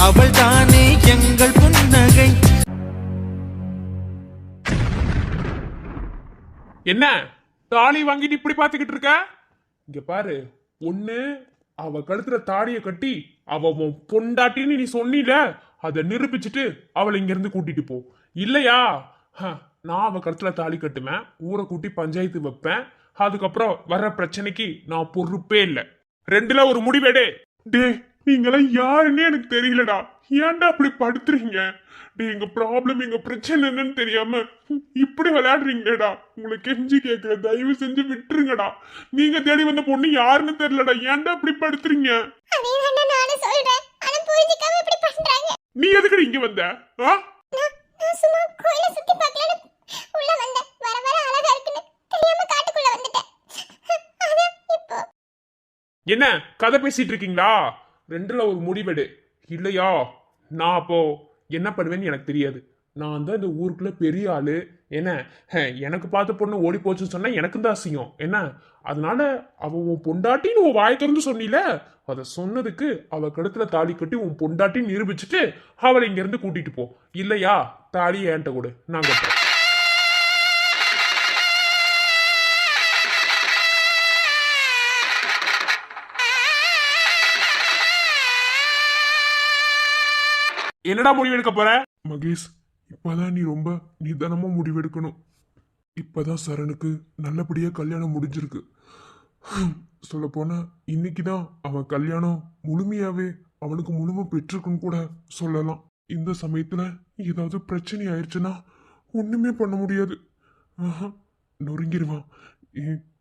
அவள் தானே எங்கள் புன்னகை. என்ன தாலி வாங்கிட்டு இப்படி பாத்துக்கிட்டு இருக்க? இங்க பாரு, ஒண்ணு அவ கழுத்துல தாலியை கட்டி அவ உன் பொண்டாட்டின்னு நீ சொன்னில, அதை நிரூபிச்சுட்டு அவளை இங்க இருந்து கூட்டிட்டு போ. இல்லையா நான் அவ கழுத்துல தாலி கட்டுவேன், ஊரை கூட்டி பஞ்சாயத்து வைப்பேன். அதுக்கப்புறம் வர பிரச்சனைக்கு நான் பொறுப்பே இல்லை. ரெண்டுல ஒரு முடிவேடே. டே, நீங்களாம் யாருன்னே எனக்கு தெரியலடா. ஏன்டா அப்படி படுத்துறீங்க? டே, எங்க ப்ராப்ளம் எங்க பிரச்சனை என்னன்னு தெரியாம இப்படி விளையாடுறீங்களேடா. உங்களை கெஞ்சி கேட்கிற, தயவு செஞ்சு விட்டுருங்கடா. நீங்க தேடி வந்த பொண்ணு யாருன்னு தெரியலடா. ஏன்டா இப்படி படுத்துறீங்க? நீ எதுக்கு இங்க வந்த? என்ன கதை பேசிட்டு இருக்கீங்களா? ரெண்டுல ஒரு முடிவெடு. இல்லையா நான் அப்போ என்ன பண்ணுவேன்னு எனக்கு தெரியாது. நான் தான் இந்த ஊருக்குள்ள பெரிய ஆளு. என்ன எனக்கு பார்த்த பொண்ணு ஓடி போச்சுன்னு சொன்னா எனக்கு தான் அசிங்கம். என்ன அதனால அவ உன் பொண்டாட்டின்னு உன் வாய் திறந்து சொன்னில, அதை சொன்னதுக்கு அவ கழுத்துல தாலி கட்டி உன் பொண்டாட்டின்னு நிரூபிச்சுட்டு அவளை இங்க இருந்து கூட்டிட்டு போ. இல்லையா தாலி ஏன்ட்ட கொடு, நான் கட்டுறேன். என்னடா முடிவெடுக்க போற? மகேஷ், இப்பதான் நீ ரொம்ப நிதானமா முடிவெடுக்கணும். இப்பதான் சரணுக்கு நல்லபடியா கல்யாணம் முடிஞ்சிருக்கு. சொல்ல போனா இன்னைக்குதான் அவன் கல்யாணம் முழுமையாவே அவனுக்கு முழுமை பெற்றிருக்குன்னு கூட சொல்லலாம். இந்த சமயத்துல ஏதாவது பிரச்சனை ஆயிடுச்சுன்னா ஒண்ணுமே பண்ண முடியாது. நொறுங்கிடுவான்.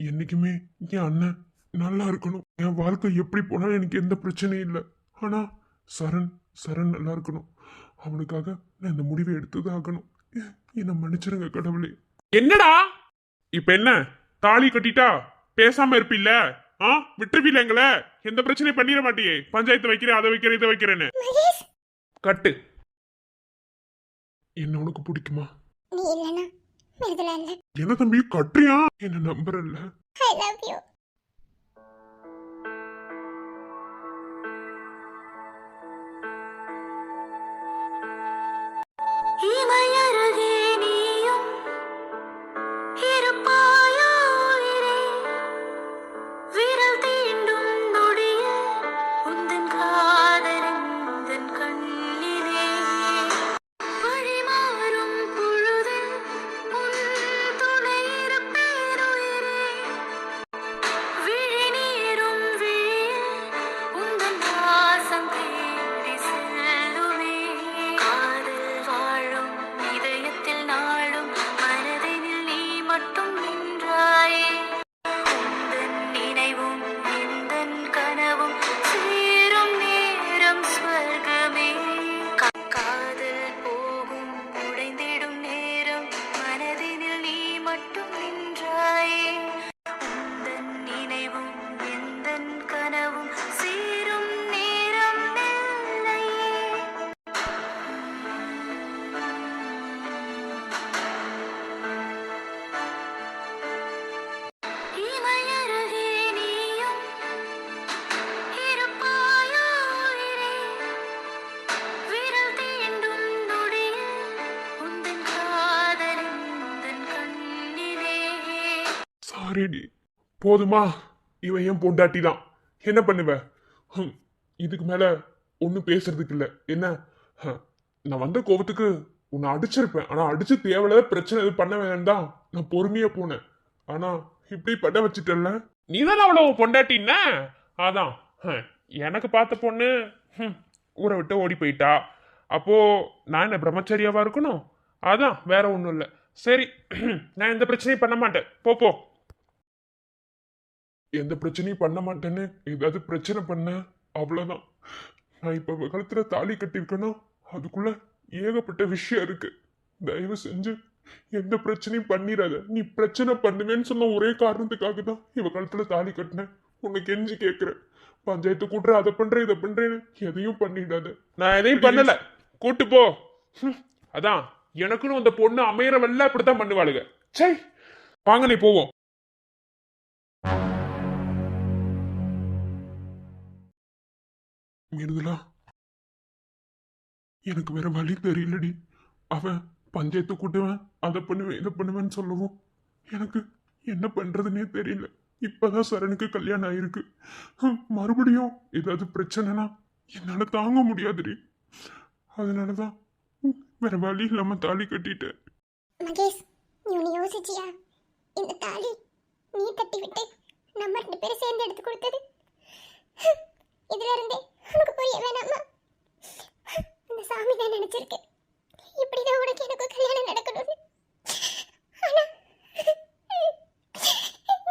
என்னைக்குமே என் அண்ணன் நல்லா இருக்கணும். என் வாழ்க்கை எப்படி போனாலும் எனக்கு எந்த பிரச்சனையும் இல்லை. ஆனா சரண் சரண் நல்லா இருக்கணும். அவனுக்காக நான் இந்த முடிவை எடுத்துதான் ஆகணும். என்ன மன்னிச்சிருங்க கடவுளே. என்னடா இப்ப என்ன தாலி கட்டிட்டா பேசாம இருப்பில்ல? விட்டுருப்பில்ல எங்களை? எந்த பிரச்சனையும் பண்ணிட மாட்டியே. பஞ்சாயத்து வைக்கிறேன், அதை வைக்கிறேன், இதை வைக்கிறேன்னு கட்டு. என்ன உனக்கு பிடிக்குமா? நீ இல்லனா விடுதலை இல்ல. என்ன தம்பி கட்டுறியா? என்ன நம்புறல்ல? I love you. இமையருகே நீயும் இருப்பாயோ உயிரே, விரல் தீண்டும் நொடியில் உந்தன் காதலிந்தன் கண்ணிலே, வழிமாறும் பொழுதில் உன் துணை இருப்பேன் உயிரே, விழி நீரும் விழியில் உந்தன் வாசம் தேடி செல்லுமே, காதல் வாழும் இதயத்தில் நாளும் மனதினில் நீ மட்டும் நின்றாயே, உந்தன் நினைவும் எந்தன் கனவும் சேரும் நேரம் ஸ்வர்கமே, காதல் போகும் உடைந்திடும் நேரம் மனதினில் நீ மட்டும் நின்றாயே, உந்தன் நினைவும் எந்தன் கனவும் சேரும் நேரம் நெல்லையே. இமையருகே நீயும் இருப்பாயோ உயிரே, விரல் தீண்டும் நொடியில் உந்தன் காதலிந்தன் கண்ணிலே. சாரிடி. போதுமா? இவன் ஏன் பொண்டாட்டி தான். என்ன பண்ணுவ? இதுக்கு மேல ஒன்னும் பேசுறதுக்கு இல்ல. என்ன நான் வந்த கோபத்துக்கு உன்னை அடிச்சிருப்பேன். ஆனா அடிச்சு தேவையில்லாத பிரச்சனை எதுவும் பண்ண வேண்டாம் நான் பொறுமையா போனேன். ஆனா இப்படி பண்ண வச்சுட்டல. நீதானே அவ்வளவு பொண்டாட்டின்னா? அதான் எனக்கு பார்த்த பொண்ணு ஊரை விட்டு ஓடி போயிட்டா. அப்போ நான் என்ன பிரம்மச்சரியாவா இருக்கணும்? அதான் வேற ஒண்ணும் இல்லை. சரி, நான் எந்த பிரச்சனையும் பண்ண மாட்டேன். போ. எந்த பிரச்சனையும் பண்ண மாட்டேன்னு ஏதாவது பிரச்சனை பண்ண அவ்வளவுதான். நான் இப்ப கழுத்துல தாலி கட்டிருக்கேன்னா அதுக்குள்ள ஏகப்பட்ட விஷயம் இருக்கு. தயவு செஞ்சு எந்த பிரச்சனையும் பண்ணிடாத. நீ பிரச்சனை பண்ணுவேன்னு சொன்ன ஒரே காரணத்துக்காக தான் இவ கழுத்துல தாலி கட்டினேன். உன்னை கெஞ்சி கேட்கிறேன். பஞ்சாயத்து கூட்டுற, அதை பண்றேன், இதை பண்றேன்னு எதையும் பண்ணிடாத. நான் எதையும் பண்ணல. கூட்டு போ. அதான் எனக்குன்னு அந்த பொண்ணு அமையறவெல்லாம் இப்படித்தான் பண்ணுவாளுங்க. சரி வாங்க, நீ போவோம். மிருதுலா, எனக்கு வேற வழி தெரியலடி. அவன் பஞ்சாயத்து கூட்டுவேன், அதை பண்ணுவேன், இதை பண்ணுவேன்னு சொல்லவும் எனக்கு என்ன பண்றதுன்னே தெரியல. இப்பதான் சரணுக்கு கல்யாணம் ஆயிருக்கு. மறுபடியும் ஏதாவது பிரச்சனைனா என்னால தாங்க முடியாதுடி. அதனாலதான் வேற வழி இல்லாம தாலி கட்டிட்டேன். மகேஷ், நீ ஒன்று யோசிச்சியா? இந்த தாலி நீ கட்டி விட்டு நம்ம 2 பேரும் சேர்ந்து எடுத்து கொடுத்தது இதுல இருந்தே உனக்கு புரிய வேணாமா? இந்த சாமி தான் நினைச்சிருக்கு இப்படிதான் உனக்கு எனக்கு கல்யாணம் நடக்கணும்னு. ஆனா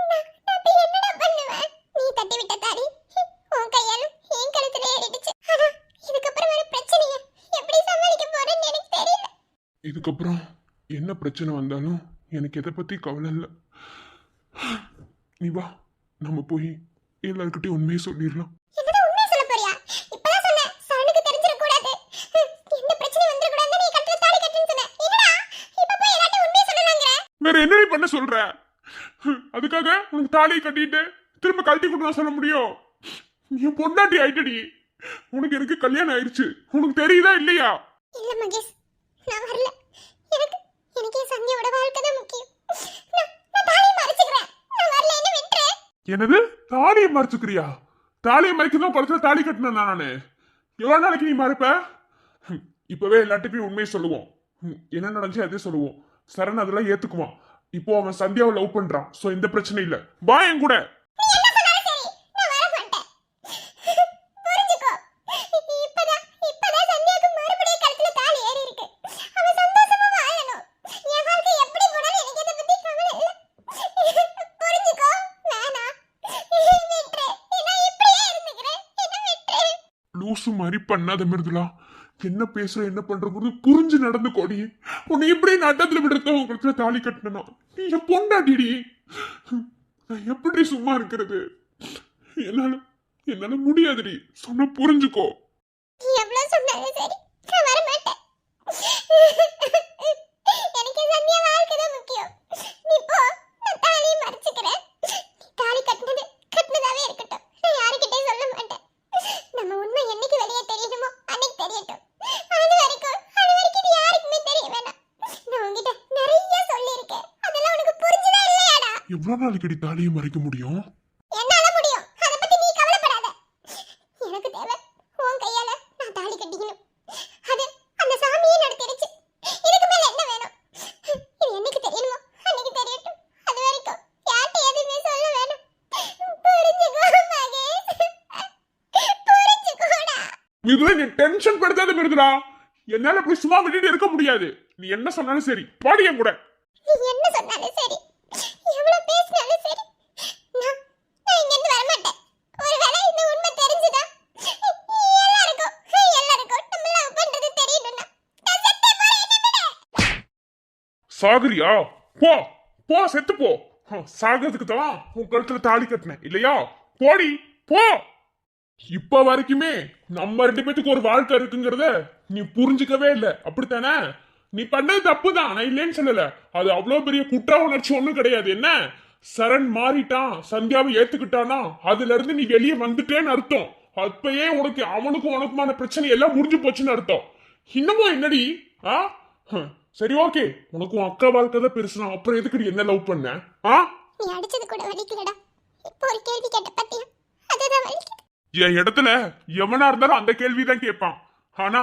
நான் இப்ப என்னடா பண்ணுவேன்? நீ கட்டி விட்ட தாலி உன் கையாலும் என் கழுத்துல ஏறிடுச்சு. ஆனா இதுக்கப்புறம் வர பிரச்சனையை எப்படி சமாளிக்க போறேன்னு எனக்கு தெரியல. இதுக்கப்புறம் என்ன பிரச்சனை வந்தாலும் எனக்கு எதை பத்தி கவலை இல்லை. நீ வா, நம்ம போய் எல்லாருக்கிட்டையும் உண்மையை சொல்லிடலாம். என்னடா உண்மையை சொல்லப் போறியா? இப்பதான் சொன்னேன், சரணுக்கு தெரிஞ்சிடக் கூடாது. எந்த பிரச்சனை வந்துடக் கூடாதுன்னு நீ கட்டுற தாலி கட்டுன்னு சொன்ன. என்னடா இப்ப போய் எல்லார்ட்டையும் உண்மையை சொல்லலாங்கிற? வேற என்னடி பண்ண சொல்ற? அதுக்காக உனக்கு தாலியை கட்டிட்டு திரும்ப கழட்டி கொடுத்தா சொல்ல முடியும்? நீ பொண்டாட்டி ஆயிட்டடி. உனக்கு எனக்கு கல்யாணம் ஆயிடுச்சு. உனக்கு தெரியுதா இல்லையா? இல்ல மகேஷ், நான் வரல. எனக்கு எனக்கு என் சந்தியோட வாழ்க்கை தான் முக்கியம். நான் தாலியை மறைச்சுக்கிறேன். நான் வரல, என்ன விட்டுரு. என்னது? தாலியை மறைச்சுக்கிறியா? தாலியை மறைக்கதான் படத்துல தாலி கட்டினேன் நானு. எவ்வளவு நாளைக்கு நீ மறைப்ப? இப்பவே எல்லாத்துக்கும் உண்மையை சொல்லுவோம். என்ன நடந்துச்சு அதே சொல்லுவோம். சரண் அதெல்லாம் ஏத்துக்குவான். இப்போ அவன் சந்தியாவை லவ் பண்றான். சோ இந்த பிரச்சனை இல்ல. வா என் கூட. நீ என்ன சொன்னாலும் சரி, நான் வர மாட்டேன். புரிஞ்சுக்கோ. இப்பதான் சந்தியாவுக்கு மறுபடியும் கழுத்துல தாலி ஏறி இருக்கு. அவ சந்தோஷமா வாழணும். என் வாழ்க்கை எப்படி போனாலும் எனக்கு இதை பத்தி கவலை இல்ல. புரிஞ்சுக்கோ. வேணாம், விட்டுரு. நான் இப்படியே இருந்துக்கிறேன். என்ன விட்டுரு. லூசு மாதிரி பண்ணாத மிருதுலா. என்ன பேசுற என்ன பண்றது புரிஞ்சு நடந்து கோடி. உன்னை எப்படி நட்டத்துல விடுறத உங்களுக்கு தாலி கட்டணும். நீ என் பொண்டாட்டிடி. நான் எப்படி சும்மா இருக்கிறது? என்னால முடியாதுடி. சொன்ன புரிஞ்சுக்கோ. நீ எவ்வளவு சொன்னாலும் சரி, நான் வர மாட்டேன். எனக்கு சந்தியா வாழ்க்கை தான் முக்கியம். நீ போ, நான் தாலியை மறைச்சுக்கிறேன். நீ தாலி கட்டினதாவே இருக்கட்டும். நான் யாருக்கிட்டையும் சொல்ல மாட்டேன். நம்ம உண்மை என்னைக்கு வெளியே தெரியணுமோ அன்னைக்கு தெரியட்டும். அது வரைக்கும் இது யாருக்குமே தெரிய வேணாம். நான் உன்கிட்ட நிறைய சொல்லியிருக்கேன். அதெல்லாம் உனக்கு புரிஞ்சுதா இல்லையாடா? எவ்வளவு நாளைக்கு தாலியை மறைக்க முடியும்? என்னால முடியும். அதை பத்தி நீ கவலைப்படாத. எனக்கு தேவை உன் கையால நான் தாலி கட்டிக்கணும். அது அந்த சாமியே நடத்திடுச்சு. இதுக்கு மேல என்ன வேணும்? இது என்னைக்கு தெரியணுமோ அன்னைக்கு தெரியட்டும். அது வரைக்கும் யார்கிட்ட எதுவுமே சொல்ல வேணாம். புரிஞ்சுக்கோ மகேஷ், புரிஞ்சுக்கோடா. மிருதுலா நீ டென்ஷன் படுத்தாத மிருதுலா. என்னால இப்படி சும்மா விட்டுட்டு இருக்க முடியாது. நீ என்ன சொன்னாலும் சரி, பாடி என் கூட. நீ என்ன சொன்னாலும் சரி, எவ்வளவு பேசினாலும் சரி, நான் இங்க இருந்து வர மாட்டேன். ஒருவேளை இந்த உண்மை தெரிஞ்சுதா எல்லாருக்கும் நம்ம லவ் பண்றது தெரியணும்னா நான் செத்தே போறேன். என்ன விடு. சாகுறியா? போ போ, செத்து போ. சாகிறதுக்கு தான் உன் கழுத்துல தாலி கட்டினேன் இல்லையா? போடி போ. இப்ப வரைக்குமே நம்ம 2 பேத்துக்கு ஒரு வாழ்க்கை இருக்குங்கிறத நீ புரிஞ்சுக்கவே இல்லை, அப்படித்தானே? நீ பண்ணது தப்பு தான், நான் இல்லைன்னு சொல்லல. அது அவ்வளவு பெரிய குற்ற உணர்ச்சி ஒண்ணும் கிடையாது. என்ன, சரண் மாறிட்டான், சந்தியாவை ஏத்துக்கிட்டானா அதுல இருந்து நீ வெளியே வந்துட்டேன்னு அர்த்தம். அப்பயே உனக்கு அவனுக்கும் உனக்குமான பிரச்சனை எல்லாம் முடிஞ்சு போச்சுன்னு அர்த்தம். இன்னமும் என்னடி? சரி ஓகே, உனக்கு உன் அக்கா வாழ்க்கை தான் பெருசுனா அப்புறம் எதுக்கு நீ என்ன லவ் பண்ண? நீ அடிச்சது கூட வலிக்கலடா. இப்போ ஒரு கேள்வி கேட்ட பத்தியா, அதுதான் வலிக்குது. என் இடத்துல எவனா இருந்தாலும் அந்த கேள்விதான் கேட்பான். ஆனா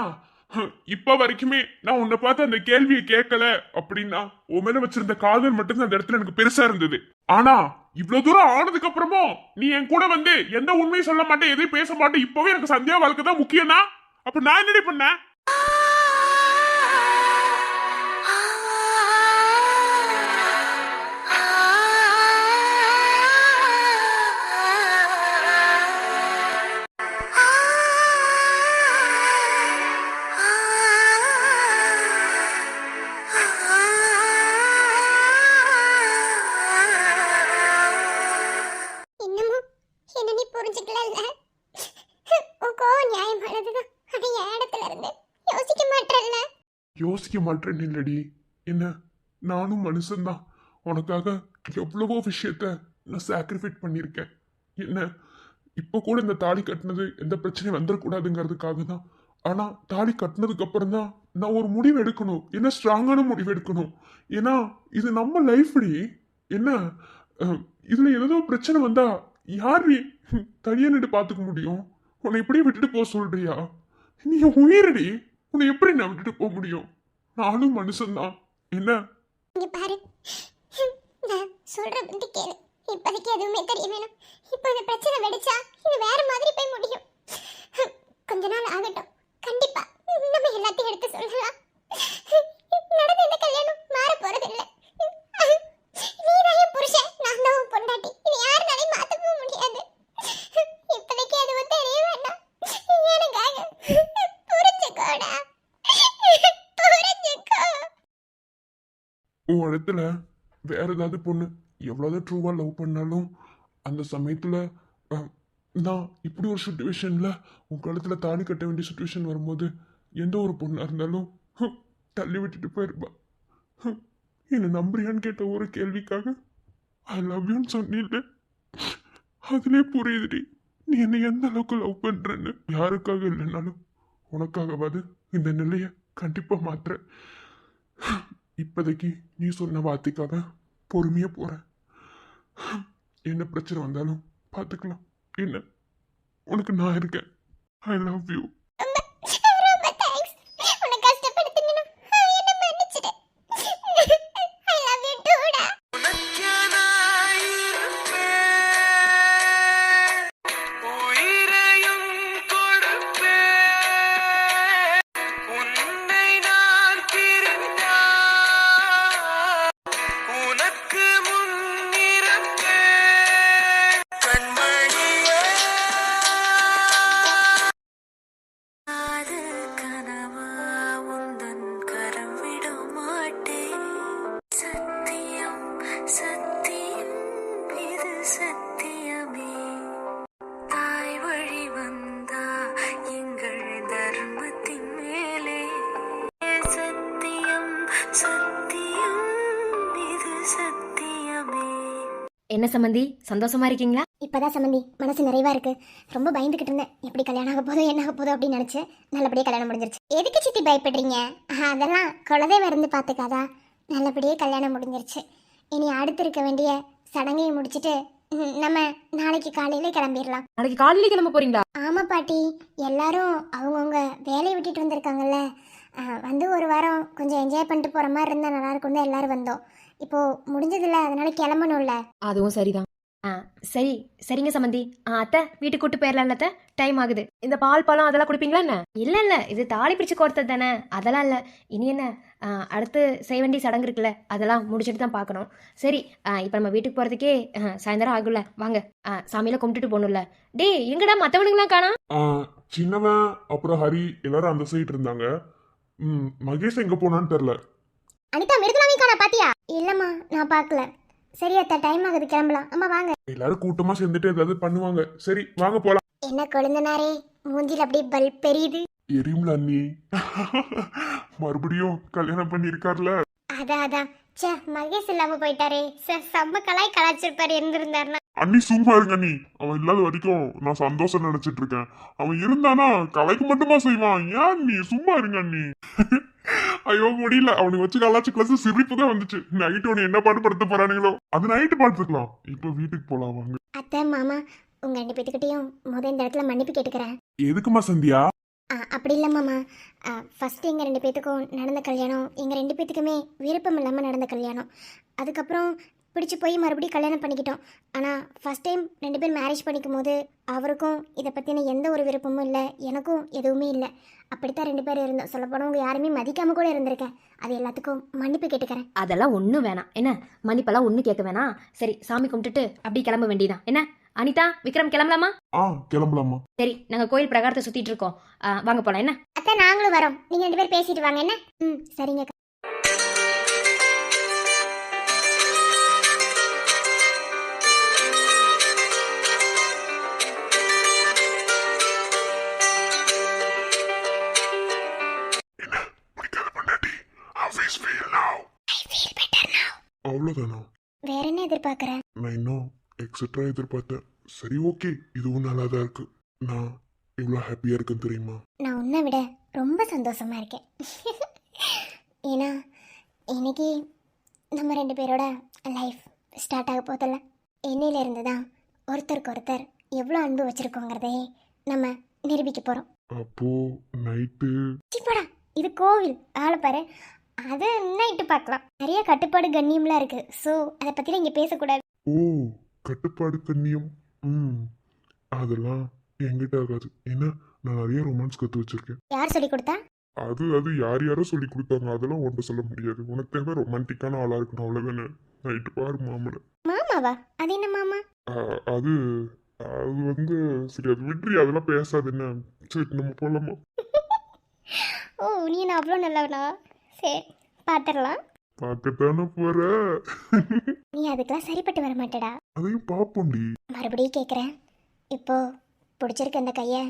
இப்ப வரைக்குமே நான் உன்னை பார்த்து அந்த கேள்வியை கேட்கல அப்படின்னா உன் மேல வச்சிருந்த காதல் மட்டும்தான் அந்த இடத்துல எனக்கு பெருசா இருந்தது. ஆனா இவ்வளவு தூரம் ஆனதுக்கு அப்புறமும் நீ என் கூட வந்து எந்த உண்மையும் சொல்ல மாட்டேன், எதையும் பேச மாட்டேன், இப்பவே எனக்கு சந்தியா வாழ்க்கை தான் முக்கியம்னா அப்ப நான் என்னடி பண்ணேன்? இன்னமும் என்ன நீ புரிஞ்சுக்கலல்ல? உன் கோவம் நியாயமானதுதான். ஆனா என் இடத்துல இருந்து யோசிக்க மாட்டேன்ல. யோசிக்க மாட்டேன்னு இல்லடி. என்ன, நானும் மனுஷன்தான். உனக்காக எவ்வளவோ விஷயத்த நான் சாக்ரிஃபைஸ் பண்ணியிருக்கேன். என்ன, இப்போ கூட இந்த தாலி கட்டினது எந்த பிரச்சனையும் வந்துடக்கூடாதுங்கிறதுக்காக தான் ஆனா தாலி கட்டினதுக்கு அப்புறம் தான் நான் ஒரு முடிவு எடுக்கணும், என்ன ஸ்ட்ராங்கான முடிவு எடுக்கணும். ஏன்னா இது நம்ம லைஃப்டி. என்ன இதுல ஏதோ பிரச்சனை வந்தா யார் நீ தனியா நின்று பாத்துக்க முடியும்? உன்னை இப்படியே விட்டுட்டு போக சொல்றியா? நீ உயிரடி, உன்னை எப்படி நான் விட்டுட்டு போக முடியும்? நானும் மனுஷன்தான். என்ன இங்க பாரு, நான் சொல்ற வந்து கேளு. இப்போதைக்கு எதுவுமே தெரிய வேணும். இப்போ இந்த பிரச்சனை வெடிச்சா இது வேற மாதிரி போய் முடியும். கொஞ்ச நாள் ஆகட்டும், கண்டிப்பா நம்ம எல்லாத்தையும் எடுத்து சொல்லலாம். நடந்த இந்த கல்யாணம் மாற போறது இல்ல. நீதான் என் புருஷன், நான் தான் உன் பொண்டாட்டி. இது யாருனாலையும் மாத்தவும் முடியாது. இப்போதைக்கு எதுவும் தெரிய வேண்டாம். எனக்காக புரிஞ்சுக்கோடா, புரிஞ்சுக்கோ. உன் இடத்துல வேற ஏதாவது பொண்ணு எவ்வளவுதான் ட்ரூவா லவ் பண்ணாலும் அந்த சமயத்துல நான் இப்படி ஒரு சுச்சுவேஷன்ல உன் கழுத்துல தாலி கட்ட வேண்டிய சுச்சுவேஷன் வரும்போது எந்த ஒரு பொண்ணா இருந்தாலும் தள்ளி விட்டுட்டு போயிருப்பா. என்ன நம்புறியான்னு கேட்ட ஒரு கேள்விக்காக ஐ லவ் யூன்னு சொன்னில்ல, அதுலே புரியுதுடி நீ என்னை எந்த அளவுக்கு லவ் பண்றேன்னு. யாருக்காக இல்லைனாலும் உனக்காகவாது இந்த நிலைய கண்டிப்பா மாத்துற. இப்போதைக்கு நீ சொன்ன வார்த்தைக்காக பொறுமையா போறேன். என்ன பிரச்சனை வந்தாலும் பார்த்துக்கலாம். என்ன உனக்கு நான் இருக்கேன். I love you. ரொம்ப தேங்க்ஸ். உன்னை கஷ்டப்படுத்தினேன், என்ன மன்னிச்சிடு. ஐ லவ் யூ டூடா. உயிரையும் கொடுப்பேன் உன்னை நான் பிரிந்தால் உனக்கு முன்னிருப்பேன் கண்மணியே காதல் கனவா உந்தன் கரம் விட மாட்டேன் சத்தியம் சத்தியம் இது சத்தியமே தாய் வழி வந்தா எங்கள் தர்மத்தின் மேலே சத்தியம் சத்தியம் இது சத்தியமே. என்ன சம்மந்தி, சந்தோஷமா இருக்கீங்களா? இப்பதான் சம்மந்தி மனசு நிறைவா இருக்கு. ரொம்ப பயந்துகிட்டு இருந்தேன், எப்படி கல்யாணம் ஆக போதும் என்ன ஆக போதும் அப்படின்னு நினைச்சேன். நல்லபடியா கல்யாணம் முடிஞ்சிருச்சு. எதுக்கு சித்தி பயப்படுறீங்க? அதெல்லாம் குலதெய்வம் இருந்து பாத்துக்காதா? நல்லபடியா கல்யாணம் முடிஞ்சிருச்சு. இனி அடுத்து இருக்க வேண்டிய சடங்கையை முடிச்சிட்டு நம்ம நாளைக்கு காலையில கிளம்பிடலாம். நாளைக்கு காலையில கிளம்ப போறீங்களா? ஆமா பாட்டி, எல்லாரும் அவங்கவுங்க வேலையை விட்டுட்டு வந்திருக்காங்கல்ல. வந்து ஒரு வாரம் கொஞ்சம் என்ஜாய் பண்ணிட்டு போற மாதிரி இருந்தா நல்லா இருக்கும் தான் எல்லாரும் வந்தோம். இப்போ முடிஞ்சதில்ல, அதனால கிளம்பணும்ல. அதுவும் சரிதான். சரி சரிங்க சம்மந்தி. அத்தை வீட்டுக்கு கூட்டு போயிடலாம்ல அத்தை, டைம் ஆகுது. இந்த பால் பழம் அதெல்லாம் குடிப்பீங்களா என்ன? இல்ல இல்ல, இது தாலி பிரிச்சு கொடுத்தது தானே, அதெல்லாம் இல்ல. இனி என்ன அடுத்து செய்ய வேண்டிய சடங்கு இருக்குல்ல, அதெல்லாம் முடிச்சுட்டு தான் பார்க்கணும். சரி, இப்போ நம்ம வீட்டுக்கு போறதுக்கே சாயந்தரம் ஆகும்ல, வாங்க சாமியில கும்பிட்டுட்டு போகணும்ல. டேய் எங்கடா மற்றவனுங்களாம் காணா? சின்னவன் அப்புறம் ஹரி எல்லாரும் அந்த சைடு இருந்தாங்க. மகேஷ் எங்க போனான்னு தெரியல. அனிதா மிருதுலாமிக்கான பாத்தியா? இல்லம்மா நான் பார்க்கல. சரி அத்தா, டைம் ஆகுது, கிளம்பலாம். அம்மா வாங்க. எல்லாரும் கூட்டமா சேர்ந்துட்டு ஏதாவது பண்ணுவாங்க. சரி வாங்க போலாம். என்ன கொழுந்தனாரே, மூஞ்சில அப்படியே பல்ப் பெரியுது. எரியும்ல அண்ணி. மறுபடியும் கல்யாணம் பண்ணிருக்காருல. அதான் சே, மகேஷ் இல்லாம போயிட்டாரே. செம்ம கலாய்ச்சிருப்பாரு இருந்திருந்தாருன்னா. அண்ணி சும்மா இருங்க அண்ணி, அவன் இல்லாத வரைக்கும் நான் சந்தோஷம் நினைச்சிட்டு இருக்கேன். அவன் இருந்தானா கலைக்கு மட்டுமா செய்வான். ஏன் நீ சும்மா இருங்க அண்ணி. ஐயோ முடியல, அவனுக்கு வச்சு கலாச்சு கிளாஸ் சிரிப்பு தான் வந்துச்சு. நைட்டு உன்னை என்ன பாட்டு படுத்த போறானுங்களோ, அது நைட்டு பார்த்துக்கலாம். இப்போ வீட்டுக்கு போலாம் வாங்க. அத்தை மாமா, உங்க 2 பேத்துக்கிட்டையும் இந்த இடத்துல மன்னிப்பு கேட்டுக்கிறேன். எதுக்குமா சந்தியா? அப்படி இல்லை மாமா, ஃபஸ்ட்டு எங்கள் 2 பேத்துக்கும் நடந்த கல்யாணம் எங்கள் 2 பேத்துக்குமே விருப்பம் இல்லாமல் நடந்த கல்யாணம். அதுக்கப்புறம் பிடிச்சி போய் மறுபடியும் கல்யாணம் பண்ணிக்கிட்டோம். ஆனால் ஃபஸ்ட் டைம் 2 பேர் மேரேஜ் பண்ணிக்கும் போது அவருக்கும் இதை பற்றின எந்த ஒரு விருப்பமும் இல்லை, எனக்கும் எதுவுமே இல்லை. அப்படித்தான் 2 பேர் இருந்தோம். சொல்லப்போனவங்க யாருமே மதிக்காம கூட இருந்திருக்கேன். அது எல்லாத்துக்கும் மன்னிப்பு கேட்டுக்கிறேன். அதெல்லாம் ஒன்றும் வேணாம். என்ன மன்னிப்பெல்லாம் ஒன்றும் கேட்க வேணாம். சரி சாமி கும்பிட்டுட்டு அப்படி கிளம்ப வேண்டியதான். என்ன அனிதா, விக்ரம் கிளம்பலாமா? கிளம்பலாமா. சரி, நாங்கள் கோயில் பிரகாரத்தை சுத்திட்டு இருக்கோம், வாங்க போலாம். என்ன அத்தை நாங்களும் வரோம், நீங்கள் 2 பேர் பேசிட்டு வாங்க. என்ன சரிங்க. அவ்வளவுதானா? வேற என்ன எதிர்பார்க்குறேன்? நான் இன்னும் எக்ஸட்ரா எதிர்பார்த்தேன். சரி ஓகே, இதுவும் நல்லா தான் இருக்கு. நான் எவ்வளோ ஹாப்பியாக இருக்குன்னு தெரியுமா? நான் உன்னை விட ரொம்ப சந்தோஷமா இருக்கேன். ஏன்னா இன்னைக்கு நம்ம 2 பேரோட லைஃப் ஸ்டார்ட் ஆக போதில்ல. என்னையிலேருந்து தான் ஒருத்தருக்கு ஒருத்தர் எவ்வளோ அன்பு வச்சுருக்கோங்கிறதையே நம்ம நிரூபிக்க போகிறோம். அப்போ நைட்டு சிப்படா, இது கோவில் ஆளை பாரு. அது நைட்டு பார்க்கலாம். நிறைய கட்டுப்பாடு கண்ணியம்லாம் இருக்குது. ஸோ அதை பற்றிலாம் இங்கே பேசக்கூடாது. ஓ கட்டுப்பாடு கண்ணியம், அதெல்லாம் என்கிட்ட ஆகாது. ஏன்னா நான் நிறைய ரொமான்ஸ் கற்று வச்சிருக்கேன். யார் சொல்லி கொடுத்தா? அது யார் யாரோ சொல்லி கொடுத்தாங்க, அதெல்லாம் உன்கிட்ட சொல்ல முடியாது. உனக்கு தேவை ரொமான்டிக்கான ஆளாக இருக்கணும், அவ்வளோதானே. நைட்டு பாரு மாமலை. மாமாவா? அது என்ன மாமா? அது அது வந்து சரி, அது விட்ரி, அதெல்லாம் பேசாது. என்ன சரி, நம்ம போகலாமா? ஓ, நீ என்ன அவ்வளோ நல்லவனா? சரி, பார்த்துடலாம். பார்க்கத்தானே போற. நீ அதுக்கெல்லாம் சரிப்பட்டு வர மாட்டேடா. அதையும் பார்ப்போம்டி. மறுபடியும் கேட்குறேன், இப்போ பிடிச்சிருக்க அந்த கையை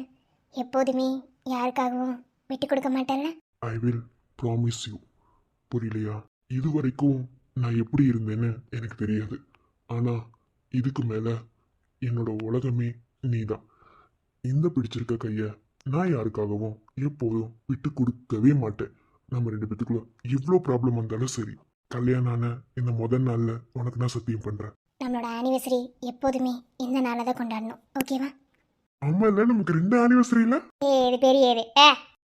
எப்போதுமே யாருக்காகவும் விட்டு கொடுக்க மாட்டேன்ல? I will promise you. புரியலையா? இது வரைக்கும் நான் எப்படி இருந்தேன்னு எனக்கு தெரியாது. ஆனால் இதுக்கு மேலே என்னோட உலகமே நீதான். இந்த பிடிச்சிருக்க கையை நான் யாருக்காகவும் எப்போதும் விட்டு கொடுக்கவே மாட்டேன். நம்ம 2 பேத்துக்குள்ள இவ்வளோ ப்ராப்ளம் வந்தாலும் சரி, கல்யாணம் ஆன இந்த முதல் நாளில் உனக்கு நான் சத்தியம் பண்ணுறேன். நம்மளோட ஆனிவர்சரி எப்போதுமே இந்த நாளில் தான் கொண்டாடணும். ஓகேவா? ஆமா, இல்லை நமக்கு 2 ஆனிவர்சரி இல்லை. ஏது பெரிய ஏது.